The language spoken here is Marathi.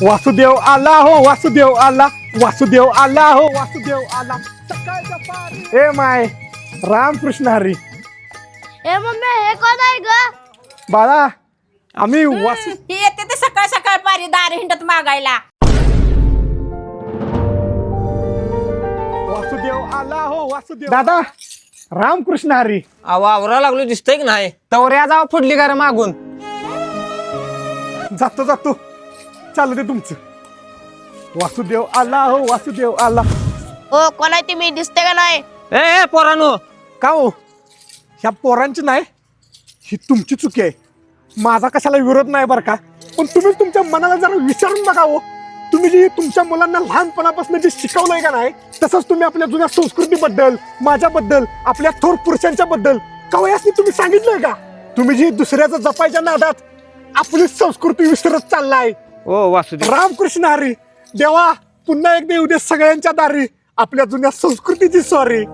वासुदेव आला हो, वासुदेव आला, वासुदेव आला हो, वासुदेव आला. सकाळच्या पारी ए माय रामकृष्ण हरी. ए मम्मी हे कोण आहे ग? बाळा आम्ही वासु ही येते ते सकाळ सकाळ पारी दार हिंडत मागायला. वासुदेव आला हो, वासुदेव. दादा रामकृष्ण हरी. आवरा लागलो दिसतंय की नाही तवऱ्या जाव फुडली का रे मागून. जातो जातो चालू दे तुमचं. वासुदेव आला हो, वासुदेव आला. हो कोण आहे तुम्ही दिसते का नाही? ए पोरानो का हो ह्या पोरांची नाही, ही तुमची चुकी आहे. माझा कशाला विरोध नाही बरं का, पण तुम्ही तुमच्या मनाला जरा विचारून बघा हो. तुम्ही जी तुमच्या मुलांना लहानपणापासून जे शिकवलंय का नाही, तसंच तुम्ही आपल्या जुन्या संस्कृतीबद्दल, माझ्याबद्दल, आपल्या थोर पुरुषांच्या बद्दल कवयासनी तुम्ही सांगितलंय का? तुम्ही जी दुसऱ्याचं जपायच्या नादात आपली संस्कृती विसरत चाललाय. ओ वासुदेव रामकृष्ण हरी. देवा पुन्हा एकदा येऊ दे सगळ्यांच्या दारी आपल्या जुन्या संस्कृतीची सॉरी.